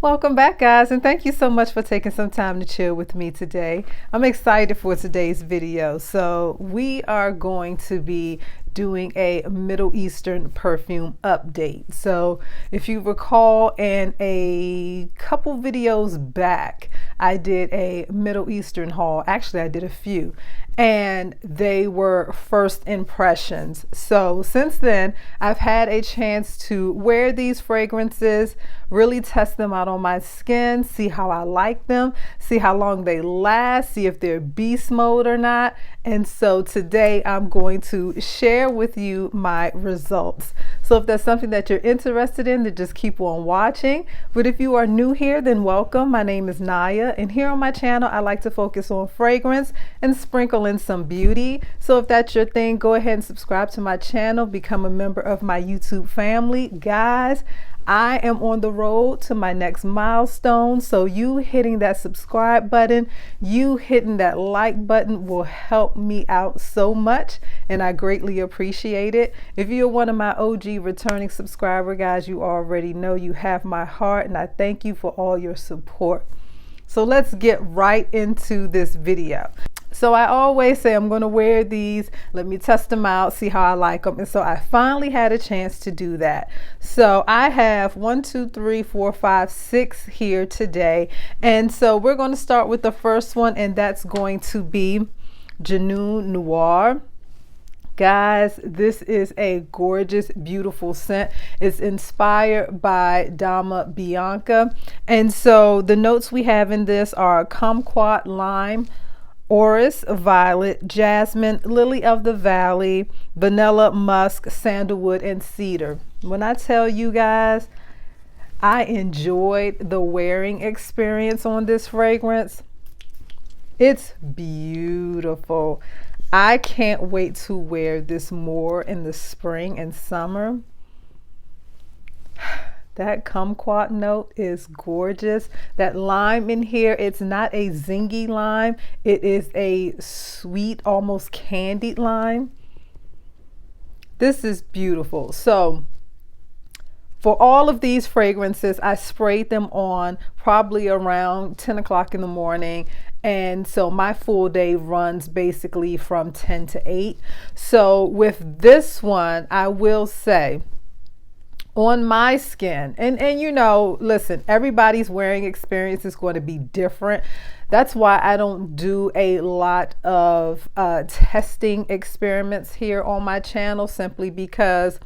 Welcome back, guys, and thank you so much for taking some time to chill with me today. I'm excited for today's video. So we are going to be doing a Middle Eastern perfume update. So if you recall, in a couple videos back, I did a Middle Eastern haul. Actually, I did a few, and they were first impressions. So since then, I've had a chance to wear these fragrances, really test them out on my skin, see how I like them, see how long they last, see if they're beast mode or not. And so today I'm going to share with you my results. So if that's something that you're interested in, then just keep on watching. But if you are new here, then welcome. My name is Naya, and here on my channel, I like to focus on fragrance and sprinkle in some beauty. So if that's your thing, go ahead and subscribe to my channel, become a member of my YouTube family. Guys, I am on the road to my next milestone, so you hitting that subscribe button, you hitting that like button will help me out so much, and I greatly appreciate it. If you're one of my OG returning subscriber guys, you already know you have my heart, and I thank you for all your support. So let's get right into this video. So I always say I'm going to wear these, let me test them out, see how I like them. And so I finally had a chance to do that. So I have 1, 2, 3, 4, 5, 6 here today. And so we're going to start with the first one, and that's going to be Junoon Noir. Guys, this is a gorgeous, beautiful scent. It's inspired by Dama Bianca. And so the notes we have in this are kumquat, lime, orris, violet, jasmine, lily of the valley, vanilla, musk, sandalwood, and cedar. When I tell you guys, I enjoyed the wearing experience on this fragrance. It's beautiful. I can't wait to wear this more in the spring and summer. That kumquat note is gorgeous. That lime in here, it's not a zingy lime. It is a sweet, almost candied lime. This is beautiful. So for all of these fragrances, I sprayed them on probably around 10 o'clock in the morning. And so my full day runs basically from 10 to 8. So with this one, I will say, on my skin, and you know, listen, everybody's wearing experience is going to be different. That's why I don't do a lot of testing experiments here on my channel, simply because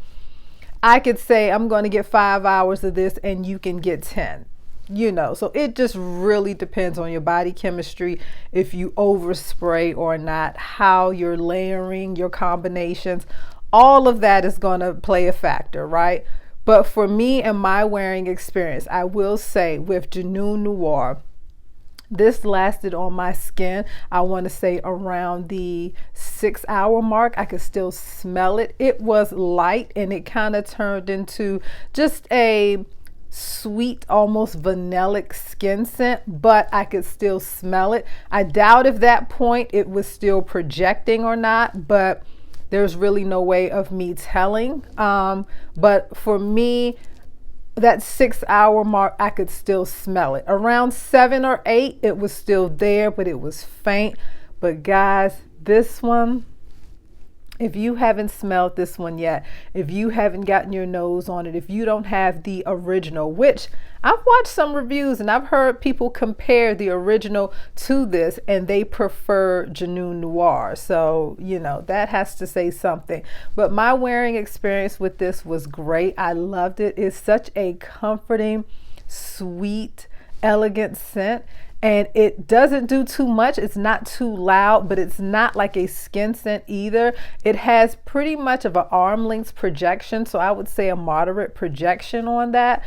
I could say I'm going to get 5 hours of this and you can get 10. You know, so it just really depends on your body chemistry, if you overspray or not, how you're layering your combinations. All of that is going to play a factor, right? But for me and my wearing experience, I will say with Junoon Noir, this lasted on my skin, I want to say around the 6-hour mark. I could still smell it. It was light, and it kind of turned into just a sweet, almost vanillic skin scent, but I could still smell it. I doubt if that point it was still projecting or not, but there's really no way of me telling. But for me, that 6-hour mark, I could still smell it. Around 7 or 8, it was still there, but it was faint. But guys, this one, if you haven't smelled this one yet, if you haven't gotten your nose on it, if you don't have the original, which I've watched some reviews and I've heard people compare the original to this and they prefer Junoon Noir. So, you know, that has to say something. But my wearing experience with this was great. I loved it. It's such a comforting, sweet, elegant scent. And it doesn't do too much. It's not too loud, but it's not like a skin scent either. It has pretty much of an arm length projection. So I would say a moderate projection on that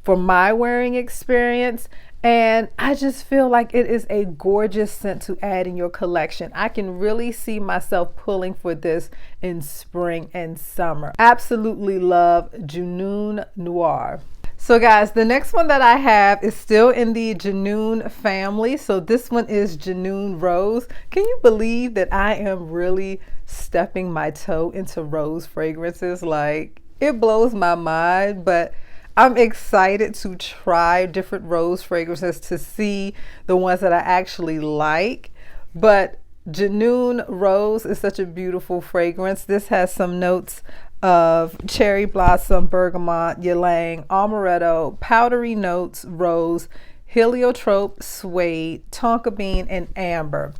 for my wearing experience. And I just feel like it is a gorgeous scent to add in your collection. I can really see myself pulling for this in spring and summer. Absolutely love Junoon Noir. So guys, the next one that I have is still in the Junoon family. So this one is Junoon Rose. Can you believe that I am really stepping my toe into rose fragrances? Like, it blows my mind, but I'm excited to try different rose fragrances to see the ones that I actually like. But Junoon Rose is such a beautiful fragrance. This has some notes of cherry blossom, bergamot, ylang, amaretto, powdery notes, rose, heliotrope, suede, tonka bean, and amber.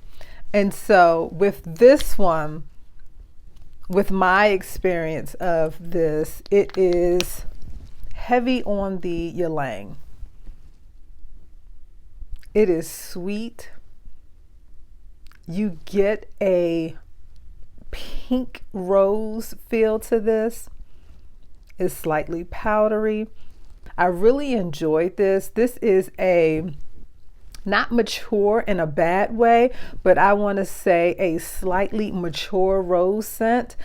And so with this one, with my experience of this, it is heavy on the ylang. It is sweet. You get a pink rose feel to this. It's slightly powdery. I really enjoyed this. This is a not mature in a bad way, but I want to say a slightly mature rose scent.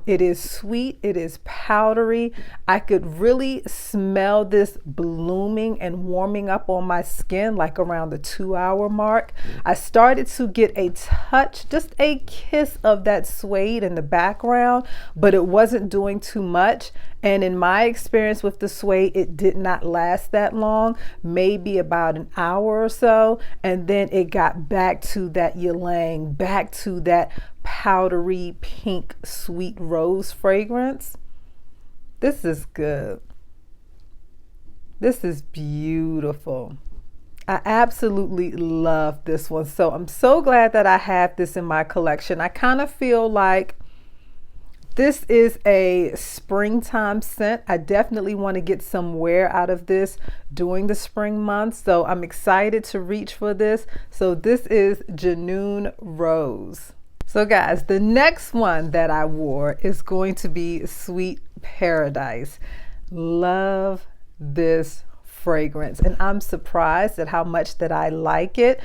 It is sweet, it is powdery. I could really smell this blooming and warming up on my skin like around the 2-hour mark. I started to get a touch, just a kiss of that suede in the background, but it wasn't doing too much. And in my experience with the suede, it did not last that long, maybe about an hour or so. And then it got back to that ylang, back to that powdery pink sweet rose fragrance. This is good. This is beautiful. I absolutely love this one. So I'm so glad that I have this in my collection. I kind of feel like this is a springtime scent. I definitely want to get some wear out of this during the spring months. So I'm excited to reach for this. So this is Junoon Rose. So guys, the next one that I wore is going to be Sweet Paradise. Love this fragrance, and I'm surprised at how much that I like it.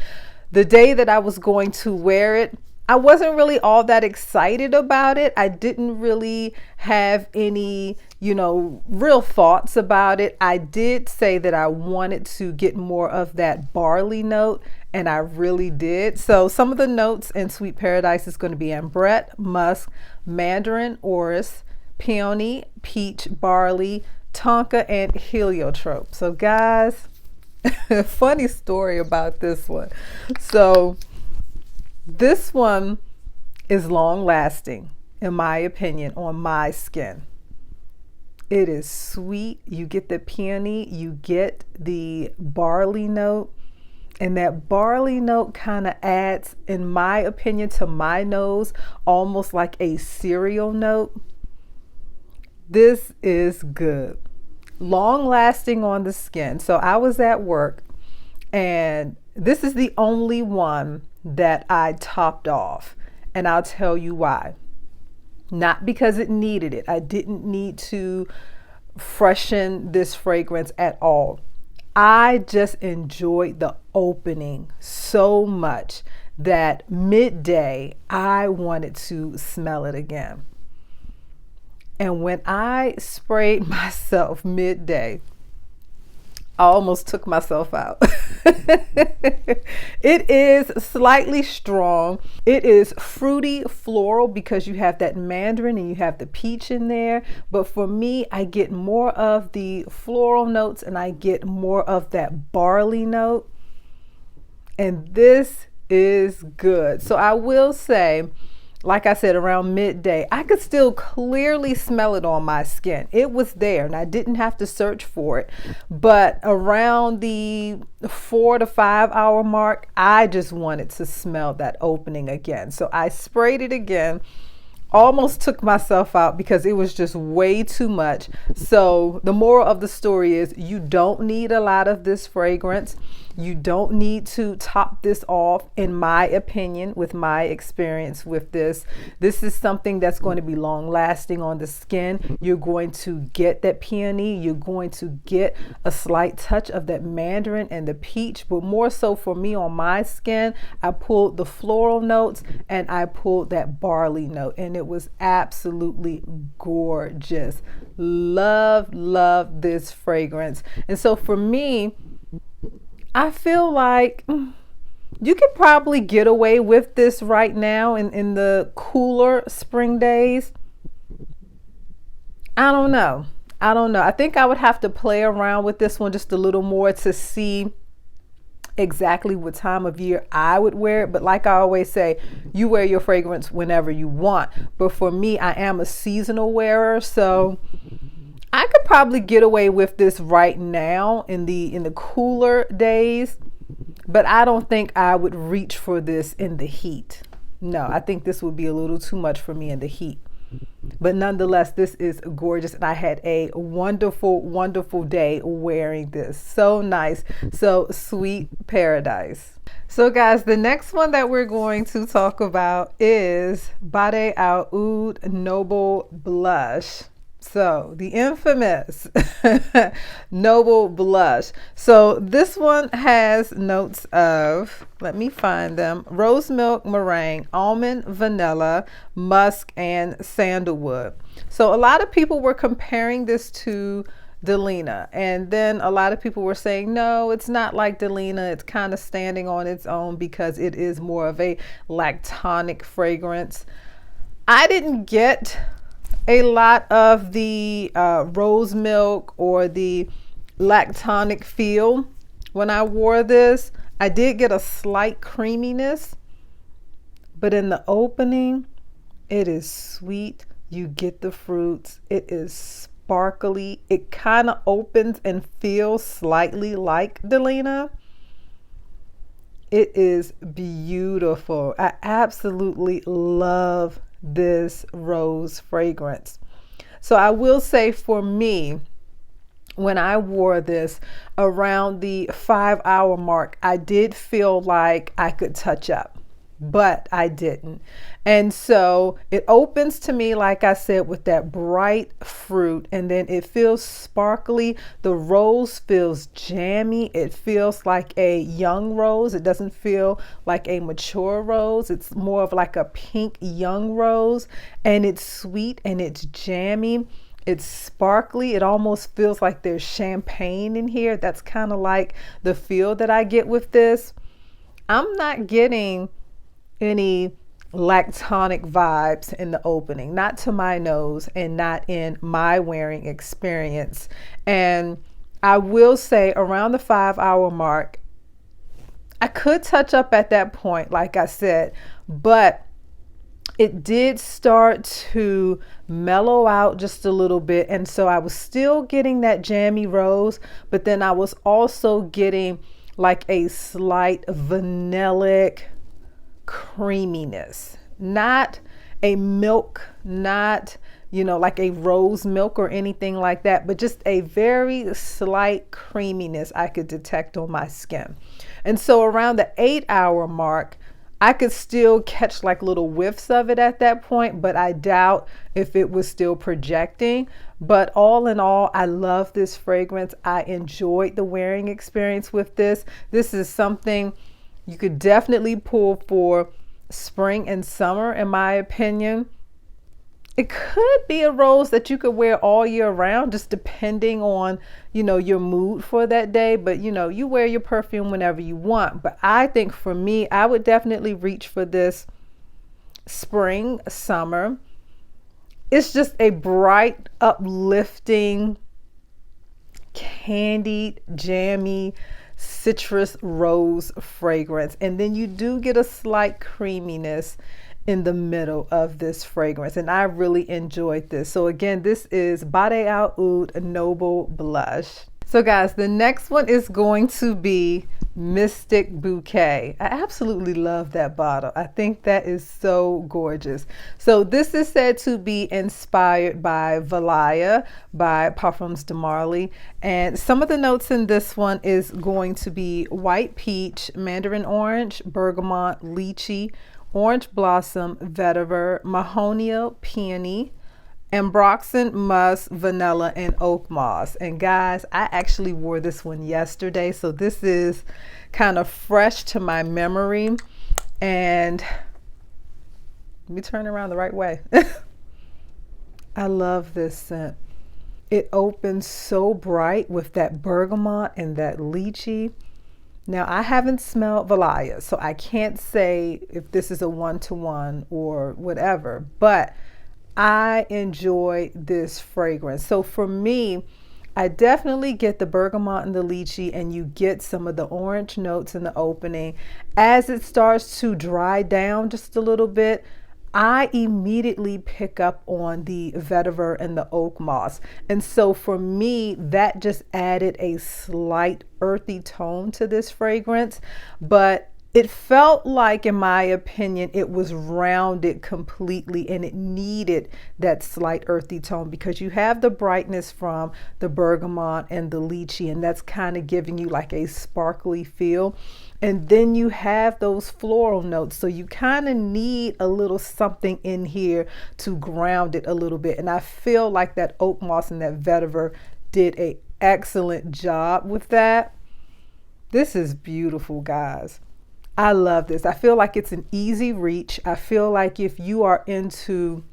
The day that I was going to wear it, I wasn't really all that excited about it. I didn't really have any, real thoughts about it. I did say that I wanted to get more of that barley note, and I really did. So some of the notes in Sweet Paradise is going to be ambrette, musk, mandarin, orris, peony, peach, barley, tonka, and heliotrope. So guys, funny story about this one. So this one is long lasting, in my opinion, on my skin. It is sweet. You get the peony, you get the barley note, and that barley note kind of adds, in my opinion, to my nose, almost like a cereal note. This is good. Long lasting on the skin. So I was at work, and this is the only one that I topped off, and I'll tell you why. Not because it needed it. I didn't need to freshen this fragrance at all. I just enjoyed the opening so much that midday I wanted to smell it again. And when I sprayed myself midday, I almost took myself out. It is slightly strong. It is fruity floral because you have that mandarin and you have the peach in there. But for me, I get more of the floral notes and I get more of that barley note. And this is good. So I will say, like I said, around midday, I could still clearly smell it on my skin. It was there and I didn't have to search for it. But around the 4 to 5 hour mark, I just wanted to smell that opening again. So I sprayed it again, almost took myself out because it was just way too much. So the moral of the story is you don't need a lot of this fragrance. You don't need to top this off, in my opinion, with my experience with this. This is something that's going to be long lasting on the skin. You're going to get that peony. You're going to get a slight touch of that mandarin and the peach, but more so for me on my skin, I pulled the floral notes and I pulled that barley note, and it was absolutely gorgeous. Love this fragrance. And so for me, I feel like you could probably get away with this right now in the cooler spring days. I don't know. I don't know. I think I would have to play around with this one just a little more to see exactly what time of year I would wear it. But like I always say, you wear your fragrance whenever you want. But for me, I am a seasonal wearer, so I could probably get away with this right now in the cooler days, but I don't think I would reach for this in the heat. No, I think this would be a little too much for me in the heat. But nonetheless, this is gorgeous, and I had a wonderful, wonderful day wearing this. So nice, so sweet paradise. So guys, the next one that we're going to talk about is Bade Au Oud Noble Blush. So the infamous Noble Blush. So this one has notes of, let me find them, rose milk, meringue, almond, vanilla, musk, and sandalwood. So a lot of people were comparing this to Delina, and then a lot of people were saying, no, it's not like Delina. It's kind of standing on its own because it is more of a lactonic fragrance. I didn't get a lot of the rose milk or the lactonic feel when I wore this. I did get a slight creaminess, but in the opening, it is sweet. You get the fruits. It is sparkly. It kind of opens and feels slightly like Delina. It is beautiful. I absolutely love this rose fragrance. So I will say, for me, when I wore this around the 5-hour mark, I did feel like I could touch up, but I didn't. And so it opens to me, like I said, with that bright fruit, and then it feels sparkly. The rose feels jammy. It feels like a young rose. It doesn't feel like a mature rose. It's more of like a pink young rose, and it's sweet and it's jammy. It's sparkly. It almost feels like there's champagne in here. That's kind of like the feel that I get with this. I'm not getting any lactonic vibes in the opening, not to my nose and not in my wearing experience. And I will say, around the 5-hour mark, I could touch up at that point, like I said, but it did start to mellow out just a little bit. And so I was still getting that jammy rose, but then I was also getting like a slight vanillic creaminess, not a milk, not, like a rose milk or anything like that, but just a very slight creaminess I could detect on my skin. And so around the 8-hour mark, I could still catch like little whiffs of it at that point, but I doubt if it was still projecting. But all in all, I love this fragrance. I enjoyed the wearing experience with this. This is something you could definitely pull for spring and summer, in my opinion. It could be a rose that you could wear all year round, just depending on, your mood for that day. But, you wear your perfume whenever you want. But I think for me, I would definitely reach for this spring, summer. It's just a bright, uplifting, candied, jammy, citrus rose fragrance. And then you do get a slight creaminess in the middle of this fragrance, and I really enjoyed this. So again, this is Bade Au Oud Noble Blush. So guys, the next one is going to be Mystic Bouquet. I absolutely love that bottle. I think that is so gorgeous. So this is said to be inspired by Valaya by Parfums de Marly, and some of the notes in this one is going to be white peach, mandarin orange, bergamot, lychee, orange blossom, vetiver, mahonia, peony, ambroxan, musk, vanilla, and oak moss. And guys, I actually wore this one yesterday, so this is kind of fresh to my memory. And let me turn around the right way. I love this scent. It opens so bright with that bergamot and that lychee. Now, I haven't smelled Valaya, so I can't say if this is a one-to-one or whatever, but I enjoy this fragrance. So for me, I definitely get the bergamot and the lychee, and you get some of the orange notes in the opening. As it starts to dry down just a little bit, I immediately pick up on the vetiver and the oak moss. And so for me, that just added a slight earthy tone to this fragrance. But it felt like, in my opinion, it was rounded completely, and it needed that slight earthy tone because you have the brightness from the bergamot and the lychee, and that's kind of giving you like a sparkly feel. And then you have those floral notes. So you kind of need a little something in here to ground it a little bit. And I feel like that oak moss and that vetiver did an excellent job with that. This is beautiful, guys. I love this. I feel like it's an easy reach. I feel like if you are into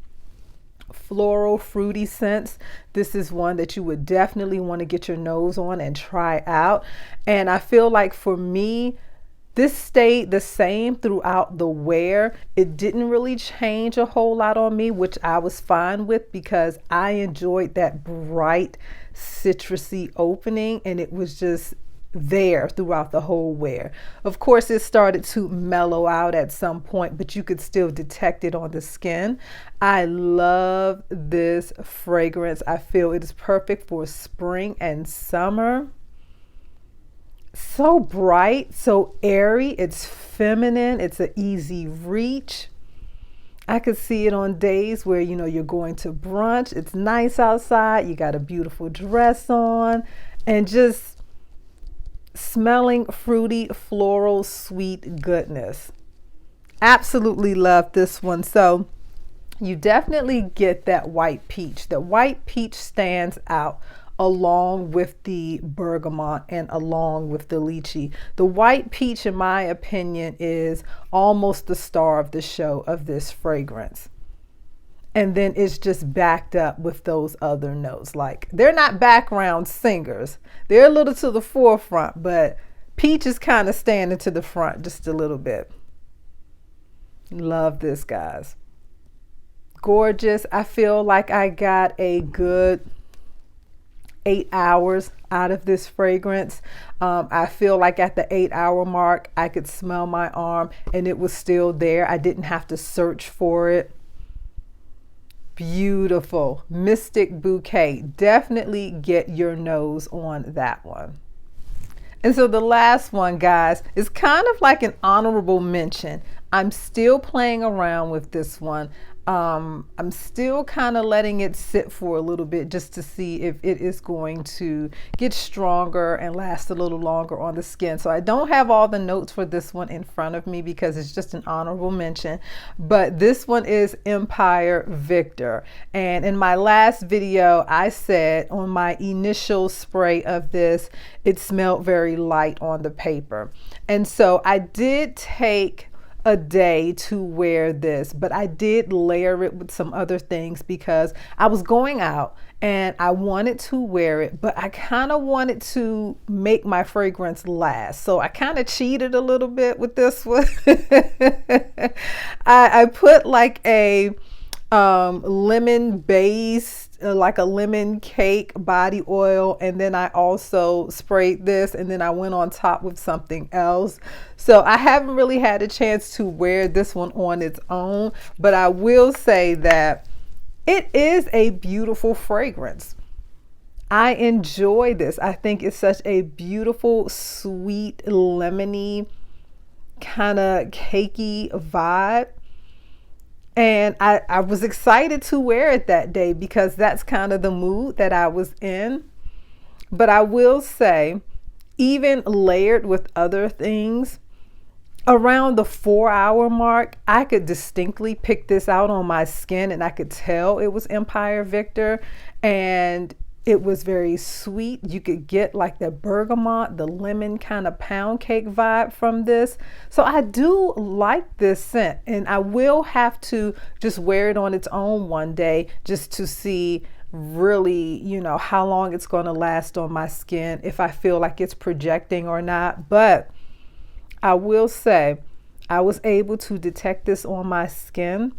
floral, fruity scents, this is one that you would definitely want to get your nose on and try out. And I feel like for me, this stayed the same throughout the wear. It didn't really change a whole lot on me, which I was fine with because I enjoyed that bright citrusy opening, and it was just there throughout the whole wear. Of course, it started to mellow out at some point, but you could still detect it on the skin. I love this fragrance. I feel it is perfect for spring and summer. So bright, so airy, it's feminine, it's an easy reach. I could see it on days where, you know, you're going to brunch, it's nice outside, you got a beautiful dress on, and just smelling fruity, floral, sweet goodness. Absolutely love this one. So you definitely get that white peach. The white peach stands out along with the bergamot and along with the lychee. The white peach, in my opinion, is almost the star of the show of this fragrance. And then it's just backed up with those other notes. Like, they're not background singers. They're a little to the forefront, but peach is kind of standing to the front just a little bit. Love this, guys. Gorgeous. I feel like I got a good 8 hours out of this fragrance. I feel like at the 8-hour mark, I could smell my arm and it was still there. I didn't have to search for it. Beautiful. Mystic Bouquet. Definitely get your nose on that one. And so the last one, guys, is kind of like an honorable mention. I'm still playing around with this one. I'm still kind of letting it sit for a little bit just to see if it is going to get stronger and last a little longer on the skin. So I don't have all the notes for this one in front of me because it's just an honorable mention. But this one is Empire Victor. And in my last video, I said on my initial spray of this, it smelled very light on the paper. And so I did take a day to wear this, but I did layer it with some other things because I was going out and I wanted to wear it, but I kind of wanted to make my fragrance last. So I kind of cheated a little bit with this one. I put like a lemon based, like a lemon cake body oil, and then I also sprayed this, and then I went on top with something else. So I haven't really had a chance to wear this one on its own, but I will say that it is a beautiful fragrance. I enjoy this. I think it's such a beautiful, sweet, lemony, kind of cakey vibe. And I was excited to wear it that day because that's kind of the mood that I was in. But I will say, even layered with other things, around the 4-hour mark, I could distinctly pick this out on my skin and I could tell it was Empire Victor. And it was very sweet. You could get like the bergamot, the lemon kind of pound cake vibe from this. So I do like this scent, and I will have to just wear it on its own one day just to see really, you know, how long it's going to last on my skin, if I feel like it's projecting or not. But I will say I was able to detect this on my skin.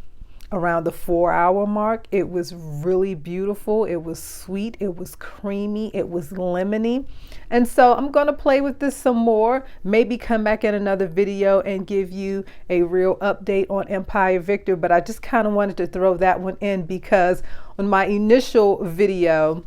around the 4-hour mark. It was really beautiful. It was sweet. It was creamy. It was lemony. And so I'm going to play with this some more, maybe come back in another video and give you a real update on Empire Victor. But I just kind of wanted to throw that one in because on my initial video,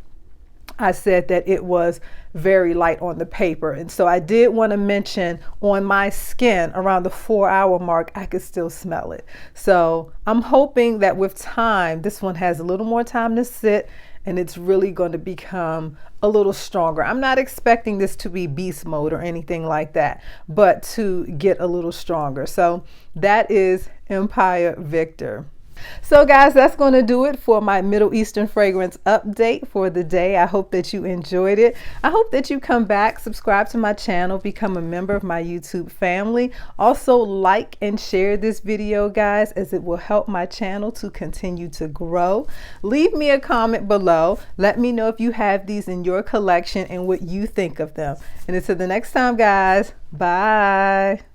I said that it was very light on the paper. And so I did want to mention on my skin around the 4-hour mark, I could still smell it. So I'm hoping that with time, this one has a little more time to sit and it's really going to become a little stronger. I'm not expecting this to be beast mode or anything like that, but to get a little stronger. So that is Empire Victor. So guys, that's going to do it for my Middle Eastern fragrance update for the day. I hope that you enjoyed it. I hope that you come back, subscribe to my channel, become a member of my YouTube family. Also like and share this video, guys, as it will help my channel to continue to grow. Leave me a comment below. Let me know if you have these in your collection and what you think of them. And until the next time, guys, bye.